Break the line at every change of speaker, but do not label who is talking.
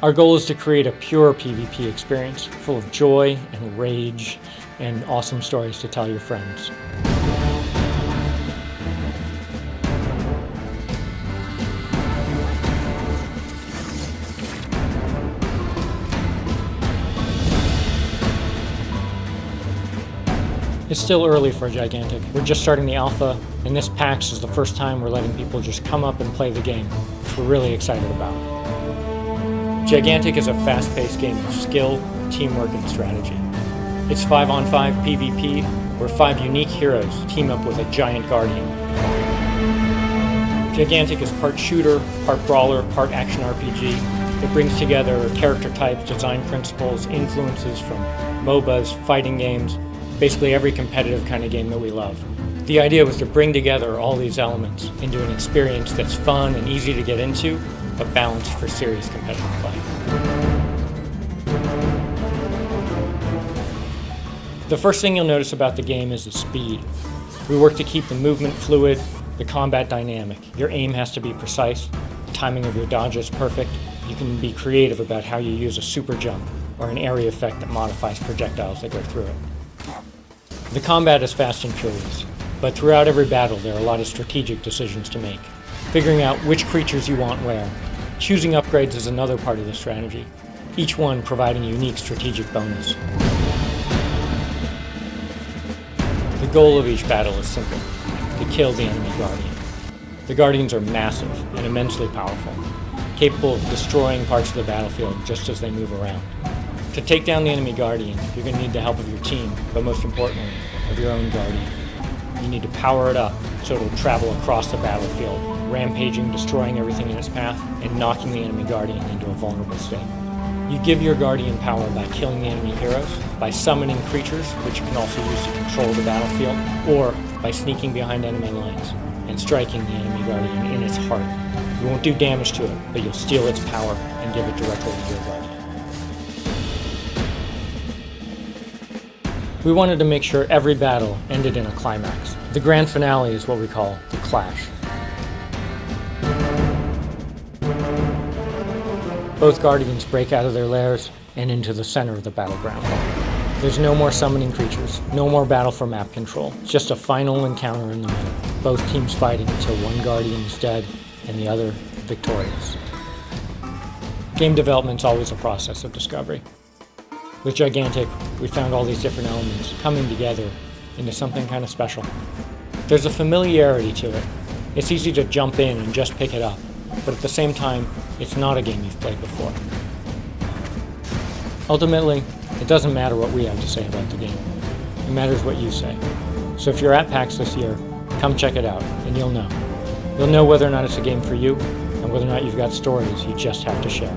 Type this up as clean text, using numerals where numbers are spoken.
Our goal is to create a pure PvP experience, full of joy and rage and awesome stories to tell your friends. It's still early for Gigantic. We're just starting the alpha, and this PAX is the first time we're letting people just come up and play the game, which we're really excited about. Gigantic is a fast-paced game of skill, teamwork, and strategy. It's 5-on-5 PvP, where 5 unique heroes team up with a giant guardian. Gigantic is part shooter, part brawler, part action RPG. It brings together character types, design principles, influences from MOBAs, fighting games, basically every competitive kind of game that we love. The idea was to bring together all these elements into an experience that's fun and easy to get into, but balanced for serious competitive play. The first thing you'll notice about the game is the speed. We work to keep the movement fluid, the combat dynamic. Your aim has to be precise, the timing of your dodges perfect. You can be creative about how you use a super jump or an area effect that modifies projectiles that go through it. The combat is fast and furious, but throughout every battle there are a lot of strategic decisions to make. Figuring out which creatures you want where. Choosing upgrades is another part of the strategy, each one providing a unique strategic bonus. The goal of each battle is simple, to kill the enemy guardian. The guardians are massive and immensely powerful, capable of destroying parts of the battlefield just as they move around. To take down the enemy guardian, you're going to need the help of your team, but most importantly, of your own guardian. You need to power it up so it'll travel across the battlefield, rampaging, destroying everything in its path, and knocking the enemy guardian into a vulnerable state. You give your guardian power by killing the enemy heroes, by summoning creatures, which you can also use to control the battlefield, or by sneaking behind enemy lines and striking the enemy guardian in its heart. You won't do damage to it, but you'll steal its power and give it directly to your guardian. We wanted to make sure every battle ended in a climax. The grand finale is what we call the clash. Both guardians break out of their lairs and into the center of the battleground. There's no more summoning creatures, no more battle for map control, just a final encounter in the middle. Both teams fighting until one guardian is dead and the other victorious. Game development's always a process of discovery. With Gigantic, we found all these different elements coming together into something kind of special. There's a familiarity to it. It's easy to jump in and just pick it up, but at the same time, it's not a game you've played before. Ultimately, it doesn't matter what we have to say about the game. It matters what you say. So if you're at PAX this year, come check it out, and you'll know. You'll know whether or not it's a game for you, and whether or not you've got stories you just have to share.